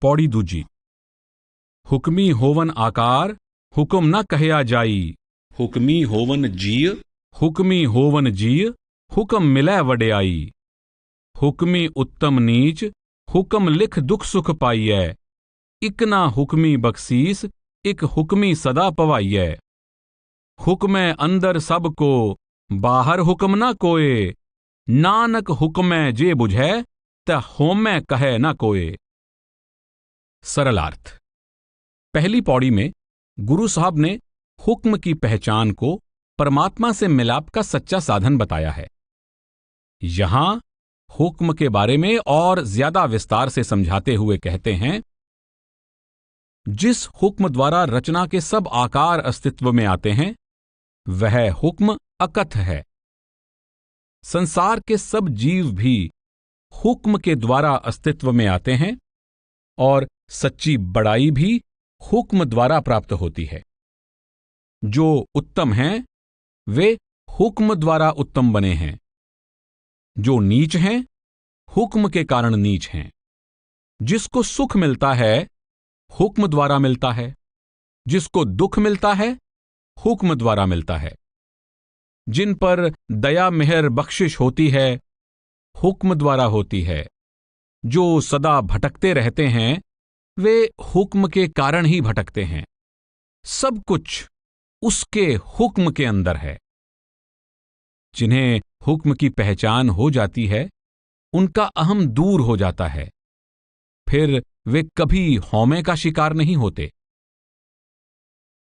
पौड़ी दूजी। हुक्मी होवन आकार, हुक्म न कहया जाई। हुक्मी होवन जीय, हुक्मी होवन जीय, हुक्म मिलै वड्याई। हुक्मी उत्तम नीच, हुक्म लिख दुख सुख पाइयै। इक ना हुक्मी बख्शीस, इक हुक्मी सदा पवाइयै। हुक्मै अंदर सब को, बाहर हुक्म ना कोय। नानक हुक्मै जे बुझै, त होमै कहे ना कोय। सरलार्थ। पहली पौड़ी में गुरु साहब ने हुक्म की पहचान को परमात्मा से मिलाप का सच्चा साधन बताया है। यहां हुक्म के बारे में और ज्यादा विस्तार से समझाते हुए कहते हैं, जिस हुक्म द्वारा रचना के सब आकार अस्तित्व में आते हैं, वह हुक्म अकथ है। संसार के सब जीव भी हुक्म के द्वारा अस्तित्व में आते हैं और सच्ची बड़ाई भी हुक्म द्वारा प्राप्त होती है। जो उत्तम हैं, वे हुक्म द्वारा उत्तम बने हैं। जो नीच हैं, हुक्म के कारण नीच हैं। जिसको सुख मिलता है, हुक्म द्वारा मिलता है। जिसको दुख मिलता है, हुक्म द्वारा मिलता है। जिन पर दया मेहर बख्शिश होती है, हुक्म द्वारा होती है। जो सदा भटकते रहते हैं, वे हुक्म के कारण ही भटकते हैं। सब कुछ उसके हुक्म के अंदर है। जिन्हें हुक्म की पहचान हो जाती है, उनका अहम दूर हो जाता है। फिर वे कभी हौमे का शिकार नहीं होते।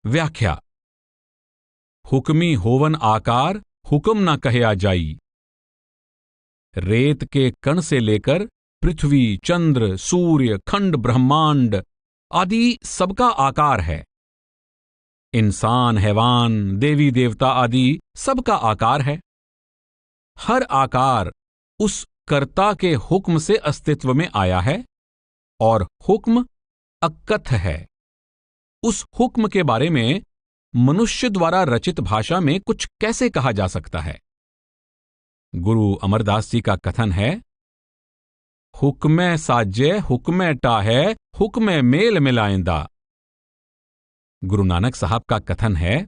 व्याख्या। हुक्मी होवन आकार, हुक्म ना कहया जाई। रेत के कण से लेकर पृथ्वी, चंद्र, सूर्य, खंड ब्रह्मांड आदि सबका आकार है। इंसान, हैवान, देवी देवता आदि सबका आकार है। हर आकार उस कर्ता के हुक्म से अस्तित्व में आया है और हुक्म अकथ है। उस हुक्म के बारे में मनुष्य द्वारा रचित भाषा में कुछ कैसे कहा जा सकता है? गुरु अमरदास जी का कथन है, हुक्मै साजे हुक्मै टाहै, हुक्मै मेल मिलाएंदा। गुरु नानक साहब का कथन है,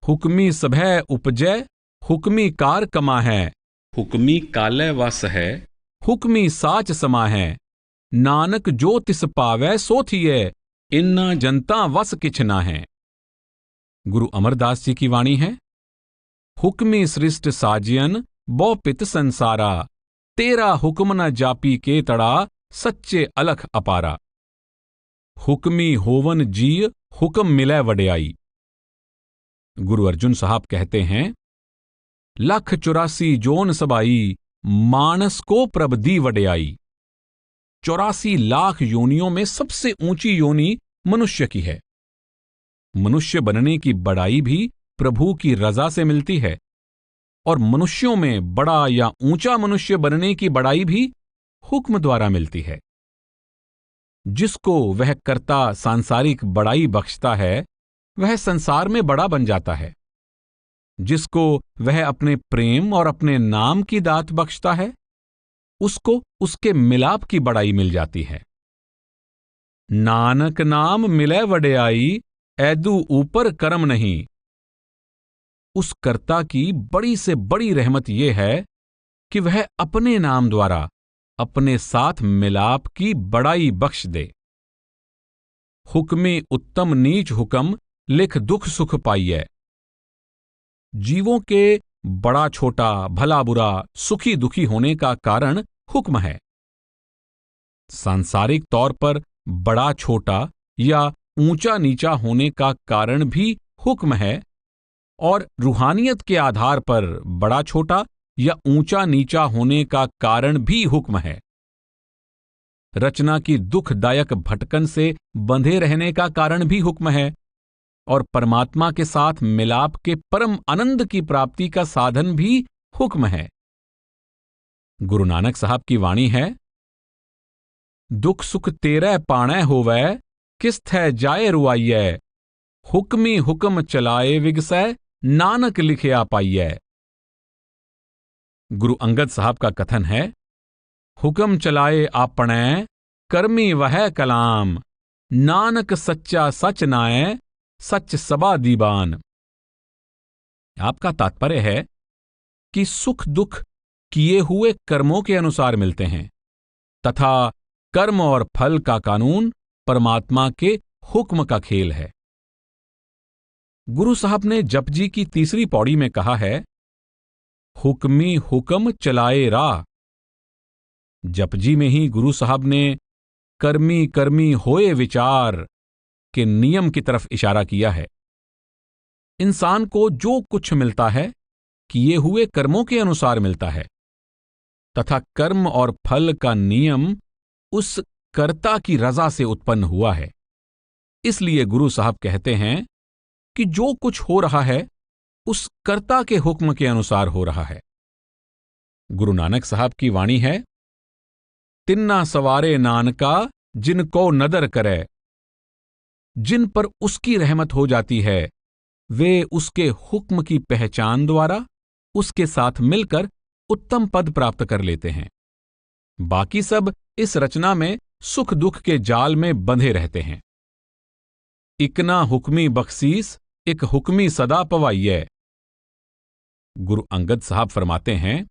हुक्मी सभै उपजै, हुक्मी कार कमा है। हुक्मी कालै वस है, हुक्मी साच समा है। नानक जो तिस पावै सो थियै, इन्ना जनता वस किछ ना है। गुरु अमरदास जी की वाणी है, हुक्मी सृष्ट साजियन बौ पित संसारा। तेरा हुक्म न जापी के तड़ा, सच्चे अलख अपारा। हुक्मी होवन जीय, हुक्म मिलै वड्याई। गुरु अर्जुन साहब कहते हैं, 184 जोन सबाई, मानस को प्रभ दी वड्याई। 84 लाख योनियों में सबसे ऊंची योनि मनुष्य की है। मनुष्य बनने की बड़ाई भी प्रभु की रजा से मिलती है और मनुष्यों में बड़ा या ऊंचा मनुष्य बनने की बड़ाई भी हुक्म द्वारा मिलती है। जिसको वह कर्ता सांसारिक बड़ाई बख्शता है, वह संसार में बड़ा बन जाता है। जिसको वह अपने प्रेम और अपने नाम की दात बख्शता है, उसको उसके मिलाप की बड़ाई मिल जाती है। नानक नाम मिलै वड्याई, ऐदू ऊपर कर्म नहीं। उस कर्ता की बड़ी से बड़ी रहमत यह है कि वह अपने नाम द्वारा अपने साथ मिलाप की बड़ाई बख्श दे। हुक्मे उत्तम नीच हुक्म, लिख दुख सुख पाइयै। जीवों के बड़ा छोटा, भला बुरा, सुखी दुखी होने का कारण हुक्म है। सांसारिक तौर पर बड़ा छोटा या ऊंचा नीचा होने का कारण भी हुक्म है और रूहानियत के आधार पर बड़ा छोटा या ऊंचा नीचा होने का कारण भी हुक्म है। रचना की दुखदायक भटकन से बंधे रहने का कारण भी हुक्म है और परमात्मा के साथ मिलाप के परम आनंद की प्राप्ति का साधन भी हुक्म है। गुरु नानक साहब की वाणी है, दुख सुख तेरै पाणै होवै, किस थै जाए रुआइयै। हुक्मी हुक्म चलाए विगसै, नानक लिखिया पाइयै। गुरु अंगद साहब का कथन है, हुक्म चलाए आपणै, कर्मी वह कलाम, नानक सच्चा सच नाय, सच सबा दीवान। आपका तात्पर्य है कि सुख दुख किए हुए कर्मों के अनुसार मिलते हैं तथा कर्म और फल का कानून परमात्मा के हुक्म का खेल है। गुरु साहब ने जपजी की तीसरी पौड़ी में कहा है, हुक्मी हुक्म चलाए राह। जपजी में ही गुरु साहब ने कर्मी कर्मी होए विचार के नियम की तरफ इशारा किया है। इंसान को जो कुछ मिलता है किए हुए कर्मों के अनुसार मिलता है तथा कर्म और फल का नियम उस कर्ता की रजा से उत्पन्न हुआ है। इसलिए गुरु साहब कहते हैं कि जो कुछ हो रहा है उस कर्ता के हुक्म के अनुसार हो रहा है। गुरु नानक साहब की वाणी है, तिन्ना सवारे नानका जिनको नदर करे। जिन पर उसकी रहमत हो जाती है वे उसके हुक्म की पहचान द्वारा उसके साथ मिलकर उत्तम पद प्राप्त कर लेते हैं। बाकी सब इस रचना में सुख दुख के जाल में बंधे रहते हैं। इकना हुक्मी बख्शीस एक हुक्मी सदा पवाइये। गुरु अंगद साहब फरमाते हैं,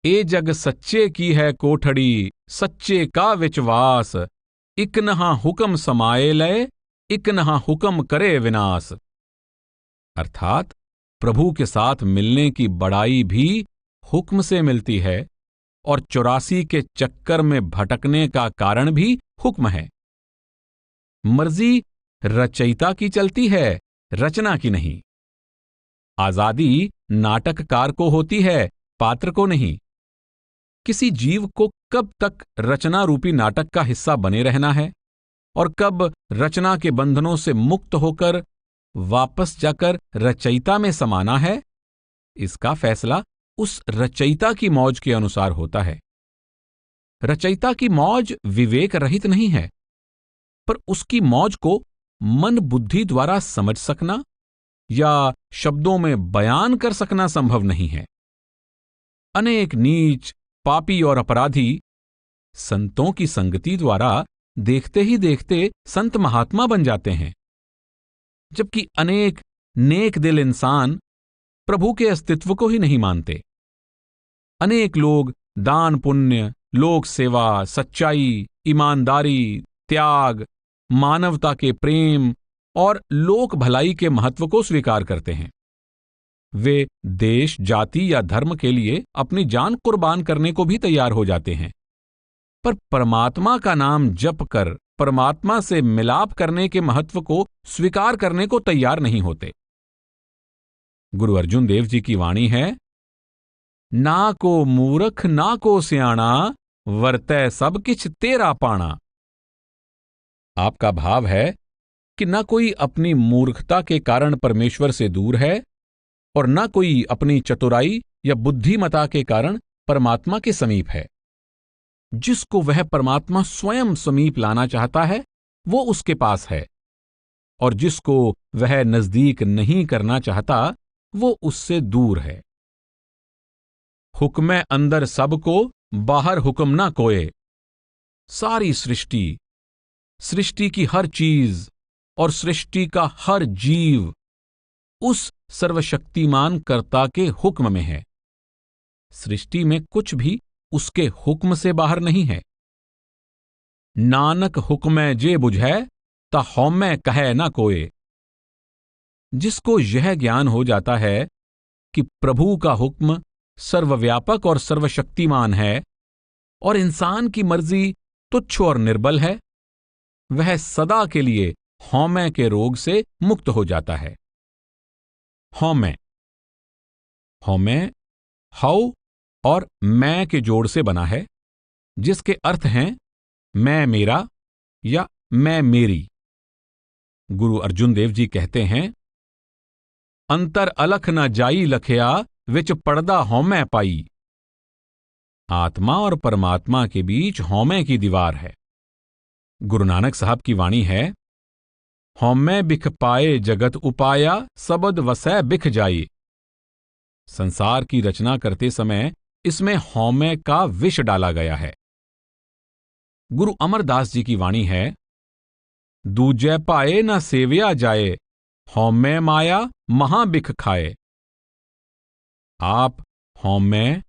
ए जग सच्चे की है कोठड़ी, सच्चे का विचवास। इकनहा हुक्म समाए लय, इकनहा हुक्म करे विनाश। अर्थात प्रभु के साथ मिलने की बड़ाई भी हुक्म से मिलती है और 84 के चक्कर में भटकने का कारण भी हुक्म है। मर्जी रचयिता की चलती है, रचना की नहीं। आजादी नाटककार को होती है, पात्र को नहीं। किसी जीव को कब तक रचना रूपी नाटक का हिस्सा बने रहना है और कब रचना के बंधनों से मुक्त होकर वापस जाकर रचयिता में समाना है, इसका फैसला उस रचयिता की मौज के अनुसार होता है। रचयिता की मौज विवेक रहित नहीं है, पर उसकी मौज को मन बुद्धि द्वारा समझ सकना या शब्दों में बयान कर सकना संभव नहीं है। अनेक नीच, पापी और अपराधी संतों की संगति द्वारा देखते ही देखते संत महात्मा बन जाते हैं, जबकि अनेक नेक दिल इंसान प्रभु के अस्तित्व को ही नहीं मानते। अनेक लोग दान पुण्य, लोक सेवा, सच्चाई, ईमानदारी, त्याग, मानवता के प्रेम और लोक भलाई के महत्व को स्वीकार करते हैं। वे देश, जाति या धर्म के लिए अपनी जान कुर्बान करने को भी तैयार हो जाते हैं, पर परमात्मा का नाम जप कर परमात्मा से मिलाप करने के महत्व को स्वीकार करने को तैयार नहीं होते। गुरु अर्जुन देव जी की वाणी है, ना को मूर्ख ना को सियाणा, वर्तै सब किछ तेरा पाणा। आपका भाव है कि न कोई अपनी मूर्खता के कारण परमेश्वर से दूर है और न कोई अपनी चतुराई या बुद्धिमता के कारण परमात्मा के समीप है। जिसको वह परमात्मा स्वयं समीप लाना चाहता है वो उसके पास है, और जिसको वह नजदीक नहीं करना चाहता वो उससे दूर है। हुक्मै अंदर सबको, बाहर हुक्म ना कोय। सारी सृष्टि की हर चीज और सृष्टि का हर जीव उस सर्वशक्तिमान कर्ता के हुक्म में है। सृष्टि में कुछ भी उसके हुक्म से बाहर नहीं है। नानक हुक्मै जे बुझै, ता हौमै कहै ना कोय। जिसको यह ज्ञान हो जाता है कि प्रभु का हुक्म सर्वव्यापक और सर्वशक्तिमान है और इंसान की मर्जी तुच्छ और निर्बल है, वह सदा के लिए हौमै के रोग से मुक्त हो जाता है। हौमै हौ और मैं के जोड़ से बना है, जिसके अर्थ हैं मैं मेरा या मैं मेरी। गुरु अर्जुन देव जी कहते हैं, अंतर अलख न जाई लखया, विच पड़दा हौमै पाई। आत्मा और परमात्मा के बीच हौमै की दीवार है। गुरु नानक साहब की वाणी है, हौमै बिख पाए जगत उपाया, सबद वसै बिख जाई। संसार की रचना करते समय इसमें हौमै का विष डाला गया है। गुरु अमरदास जी की वाणी है, दूजे पाए न सेविया जाए, हौमै माया महाबिख खाए। आप हौमै,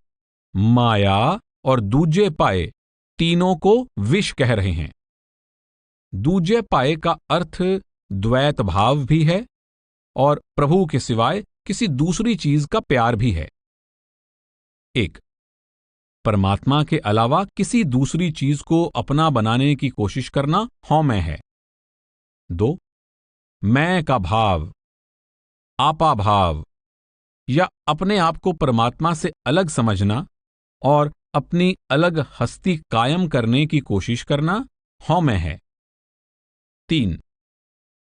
माया और दूजे पाए तीनों को विष कह रहे हैं। दूजे पाए का अर्थ द्वैत भाव भी है और प्रभु के सिवाय किसी दूसरी चीज का प्यार भी है। एक, परमात्मा के अलावा किसी दूसरी चीज को अपना बनाने की कोशिश करना हौमै है। दो, मैं का भाव, आपा भाव या अपने आप को परमात्मा से अलग समझना और अपनी अलग हस्ती कायम करने की कोशिश करना हौमै है। तीन,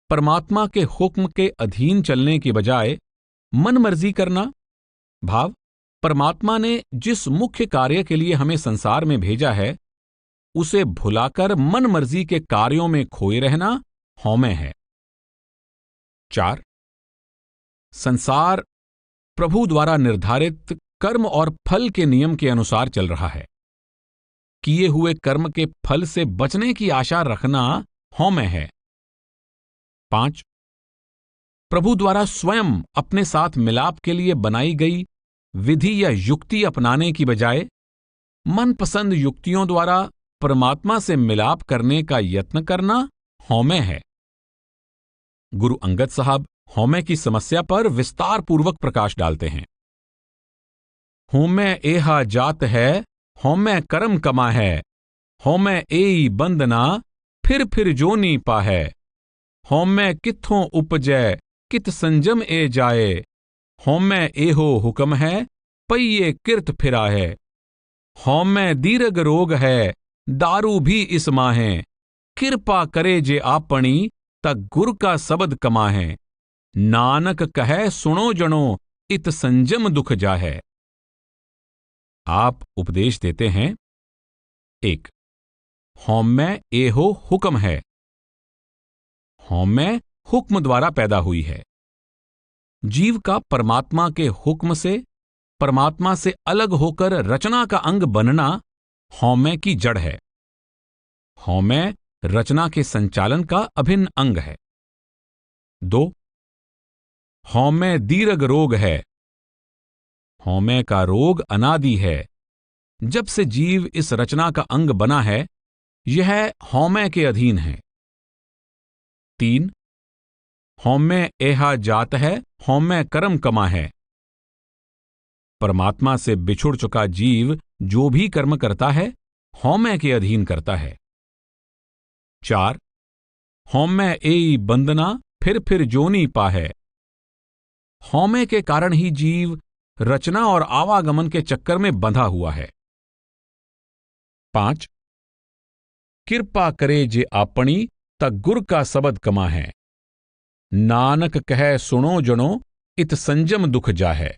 परमात्मा के हुक्म के अधीन चलने की बजाय मन मर्जी करना, भाव परमात्मा ने जिस मुख्य कार्य के लिए हमें संसार में भेजा है उसे भुलाकर मन मर्जी के कार्यों में खोए रहना हौमै है। चार, संसार प्रभु द्वारा निर्धारित कर्म और फल के नियम के अनुसार चल रहा है। किए हुए कर्म के फल से बचने की आशा रखना हौमै है। पांच, प्रभु द्वारा स्वयं अपने साथ मिलाप के लिए बनाई गई विधि या युक्ति अपनाने की बजाय मनपसंद युक्तियों द्वारा परमात्मा से मिलाप करने का यत्न करना हौमै है। गुरु अंगद साहब हौमै की समस्या पर विस्तार पूर्वक प्रकाश डालते हैं। हौमै एहा जात है, हौमै कर्म कमा है, हौमै एई बंदना, फिर जोनी पाहै। हौमै कित्थों उपजै, कित संजम ए जाए, हौमै एहो हुक्म है, पइये किरत फिराहै। हौमै दीर्घ रोग है, दारू भी इस माहें, कृपा करे जे आपणी, तक गुर का सबद कमाहै। नानक कहे सुनो जनो, इत संजम दुख जाहै। आप उपदेश देते हैं, एक, हौमै एहो हुक्म है। हौमै हुक्म द्वारा पैदा हुई है। जीव का परमात्मा के हुक्म से, परमात्मा से अलग होकर रचना का अंग बनना हौमै की जड़ है। हौमै रचना के संचालन का अभिन्न अंग है। दो, हौमै दीर्घ रोग है। हौमै का रोग अनादि है। जब से जीव इस रचना का अंग बना है, यह हौमै के अधीन है। तीन, हौमै एहा जात है, हौमै कर्म कमा है। परमात्मा से बिछुड़ चुका जीव जो भी कर्म करता है, हौमै के अधीन करता है। चार, हौमै एई बंदना, फिर जोनी पाहै। हौमै के कारण ही जीव रचना और आवागमन के चक्कर में बंधा हुआ है। पांच, कृपा करे जे आपणी, तक गुर का सबद कमा है। नानक कहे सुनो जनो, इत संजम दुख जाहै।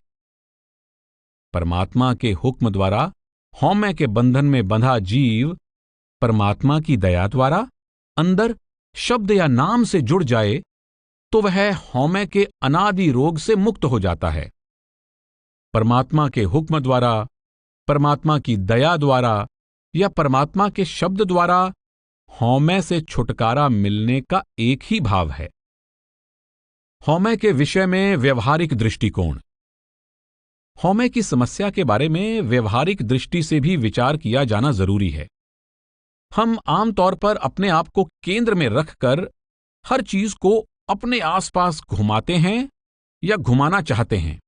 परमात्मा के हुक्म द्वारा हौमै के बंधन में बंधा जीव परमात्मा की दया द्वारा अंदर शब्द या नाम से जुड़ जाए तो वह हौमै के अनादि रोग से मुक्त हो जाता है। परमात्मा के हुक्म द्वारा, परमात्मा की दया द्वारा या परमात्मा के शब्द द्वारा हौमै से छुटकारा मिलने का एक ही भाव है। हौमै के विषय में व्यवहारिक दृष्टिकोण। हौमै की समस्या के बारे में व्यवहारिक दृष्टि से भी विचार किया जाना जरूरी है। हम आमतौर पर अपने आप को केंद्र में रखकर हर चीज को अपने आसपास घुमाते हैं या घुमाना चाहते हैं।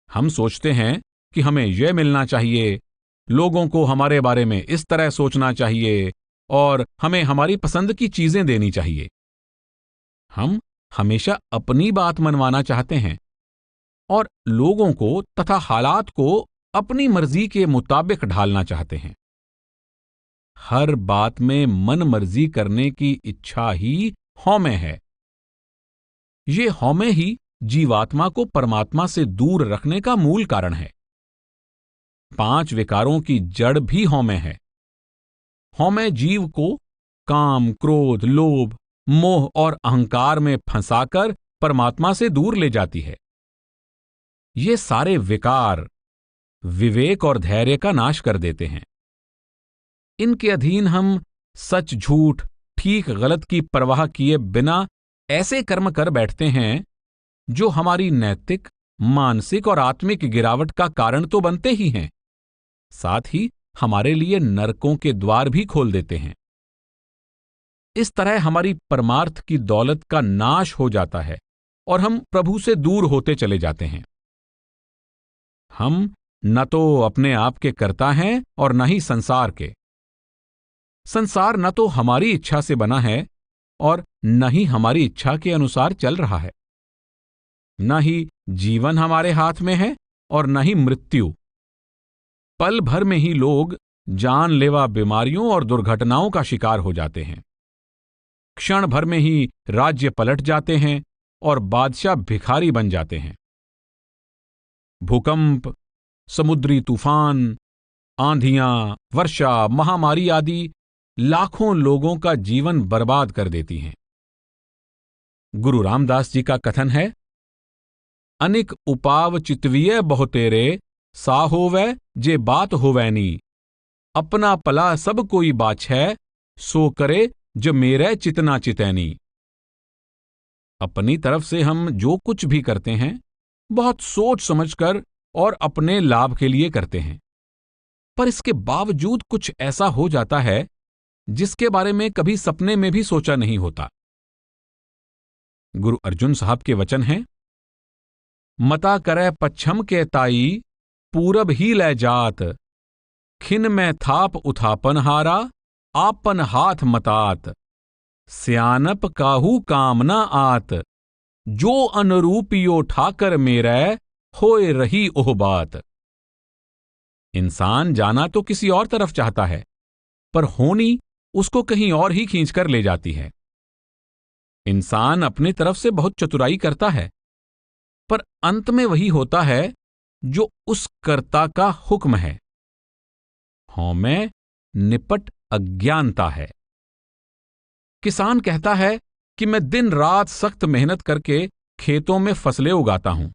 हम सोचते हैं कि हमें यह मिलना चाहिए, लोगों को हमारे बारे में इस तरह सोचना चाहिए और हमें हमारी पसंद की चीजें देनी चाहिए। हम हमेशा अपनी बात मनवाना चाहते हैं और लोगों को तथा हालात को अपनी मर्जी के मुताबिक ढालना चाहते हैं। हर बात में मन मर्जी करने की इच्छा ही हौमै है। ये हौमै ही जीवात्मा को परमात्मा से दूर रखने का मूल कारण है। 5 विकारों की जड़ भी हौमै है। हौमै जीव को काम, क्रोध, लोभ, मोह और अहंकार में फंसाकर परमात्मा से दूर ले जाती है। ये सारे विकार विवेक और धैर्य का नाश कर देते हैं। इनके अधीन हम सच झूठ, ठीक गलत की परवाह किए बिना ऐसे कर्म कर बैठते हैं जो हमारी नैतिक, मानसिक और आत्मिक गिरावट का कारण तो बनते ही हैं, साथ ही हमारे लिए नरकों के द्वार भी खोल देते हैं। इस तरह हमारी परमार्थ की दौलत का नाश हो जाता है और हम प्रभु से दूर होते चले जाते हैं। हम न तो अपने आप के कर्ता हैं और न ही संसार के। संसार न तो हमारी इच्छा से बना है और न ही हमारी इच्छा के अनुसार चल रहा है। न ही जीवन हमारे हाथ में है और न ही मृत्यु। पल भर में ही लोग जानलेवा बीमारियों और दुर्घटनाओं का शिकार हो जाते हैं। क्षण भर में ही राज्य पलट जाते हैं और बादशाह भिखारी बन जाते हैं। भूकंप, समुद्री तूफान, आंधियां, वर्षा, महामारी आदि लाखों लोगों का जीवन बर्बाद कर देती हैं। गुरु रामदास जी का कथन है, अनिक उपाव चितविय बहुतेरे, सा होवै जे बात होवैनी। अपना पला सब कोई बाछै, सो करे जो मेरे चितना चितैनी। अपनी तरफ से हम जो कुछ भी करते हैं बहुत सोच समझकर और अपने लाभ के लिए करते हैं, पर इसके बावजूद कुछ ऐसा हो जाता है जिसके बारे में कभी सपने में भी सोचा नहीं होता। गुरु अर्जुन साहब के वचन हैं, मता करे पच्छम के ताई, पूरब ही लै जात। खिन में थाप उथापन हारा, आपन हाथ मतात। स्यानप काहू कामना आत, जो अनुरूपियो ठाकर मेरे, होए रही ओह बात। इंसान जाना तो किसी और तरफ चाहता है, पर होनी उसको कहीं और ही खींचकर ले जाती है। इंसान अपनी तरफ से बहुत चतुराई करता है, पर अंत में वही होता है जो उस कर्ता का हुक्म है। हौमे निपट अज्ञानता है। किसान कहता है कि मैं दिन रात सख्त मेहनत करके खेतों में फसलें उगाता हूं।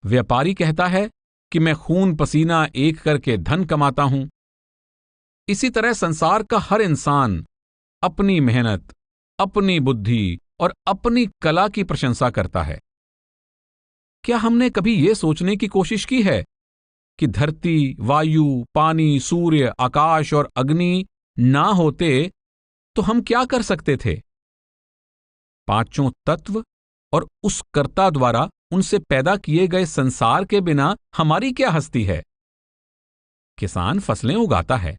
व्यापारी कहता है कि मैं खून पसीना एक करके धन कमाता हूं। इसी तरह संसार का हर इंसान अपनी मेहनत, अपनी बुद्धि और अपनी कला की प्रशंसा करता है। क्या हमने कभी यह सोचने की कोशिश की है कि धरती, वायु, पानी, सूर्य, आकाश और अग्नि ना होते तो हम क्या कर सकते थे? पांचों तत्व और उस कर्ता द्वारा उनसे पैदा किए गए संसार के बिना हमारी क्या हस्ती है? किसान फसलें उगाता है,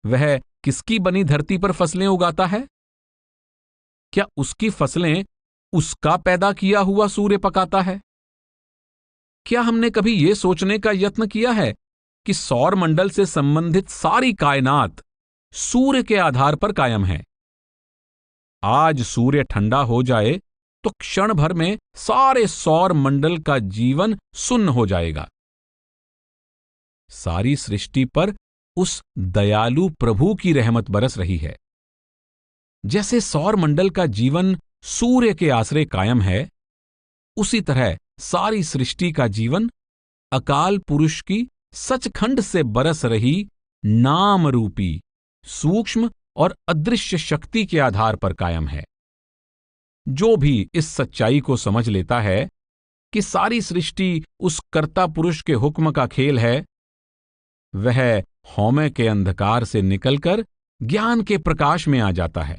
वह किसकी बनी धरती पर फसलें उगाता है? क्या उसकी फसलें उसका पैदा किया हुआ सूर्य पकाता है? क्या हमने कभी यह सोचने का यत्न किया है कि सौर मंडल से संबंधित सारी कायनात सूर्य के आधार पर कायम है? आज सूर्य ठंडा हो जाए तो क्षण भर में सारे सौर मंडल का जीवन सुन्न हो जाएगा। सारी सृष्टि पर उस दयालु प्रभु की रहमत बरस रही है। जैसे सौर मंडल का जीवन सूर्य के आश्रय कायम है, उसी तरह सारी सृष्टि का जीवन अकाल पुरुष की सचखंड से बरस रही नाम रूपी सूक्ष्म और अदृश्य शक्ति के आधार पर कायम है। जो भी इस सच्चाई को समझ लेता है कि सारी सृष्टि उस कर्ता पुरुष के हुक्म का खेल है, वह हौमे के अंधकार से निकलकर ज्ञान के प्रकाश में आ जाता है।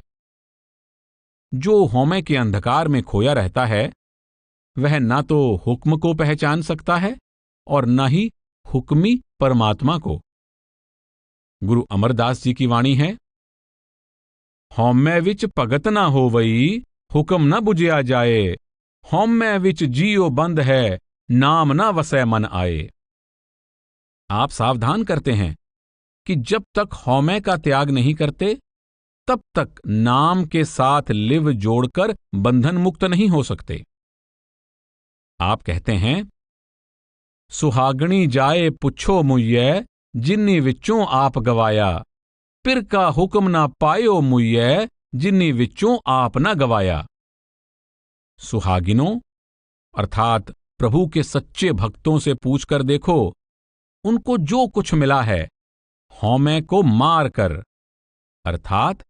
जो हौमे के अंधकार में खोया रहता है, वह ना तो हुक्म को पहचान सकता है और न ही हुक्मी परमात्मा को। गुरु अमरदास जी की वाणी है, हौमे विच भगत ना होवई, हुक्म न बुझिया जाए। हौमे विच जियो बंद है, नाम न वसै मन आए। आप सावधान करते हैं कि जब तक हौमे का त्याग नहीं करते, तब तक नाम के साथ लिव जोड़कर बंधन मुक्त नहीं हो सकते। आप कहते हैं, सुहागणी जाए पुछो मुझे, जिन्नी विच्चों आप गवाया। पिर का हुक्म ना पायो मुझे, जिन्नी विच्चों आप ना गवाया। सुहागिनों अर्थात प्रभु के सच्चे भक्तों से पूछकर देखो, उनको जो कुछ मिला है हौमे को मार कर, अर्थात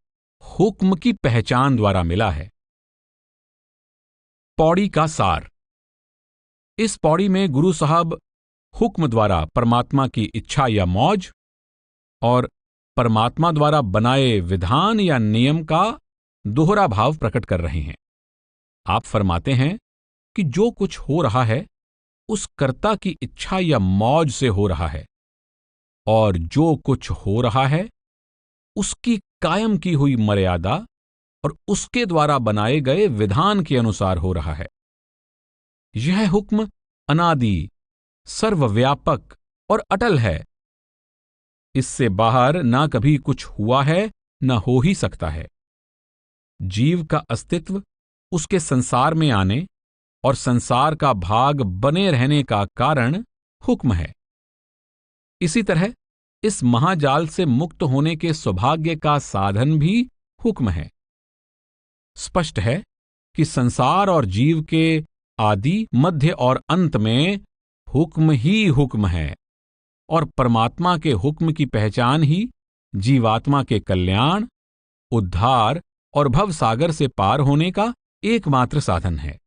हुक्म की पहचान द्वारा मिला है। पौड़ी का सार। इस पौड़ी में गुरु साहब हुक्म द्वारा परमात्मा की इच्छा या मौज और परमात्मा द्वारा बनाए विधान या नियम का दोहरा भाव प्रकट कर रहे हैं। आप फरमाते हैं कि जो कुछ हो रहा है उस कर्ता की इच्छा या मौज से हो रहा है, और जो कुछ हो रहा है उसकी कायम की हुई मर्यादा और उसके द्वारा बनाए गए विधान के अनुसार हो रहा है। यह हुक्म अनादि, सर्वव्यापक और अटल है। इससे बाहर ना कभी कुछ हुआ है, न हो ही सकता है। जीव का अस्तित्व उसके संसार में आने और संसार का भाग बने रहने का कारण हुक्म है। इसी तरह इस महाजाल से मुक्त होने के सौभाग्य का साधन भी हुक्म है। स्पष्ट है कि संसार और जीव के आदि, मध्य और अंत में हुक्म ही हुक्म है, और परमात्मा के हुक्म की पहचान ही जीवात्मा के कल्याण, उद्धार और भवसागर से पार होने का एकमात्र साधन है।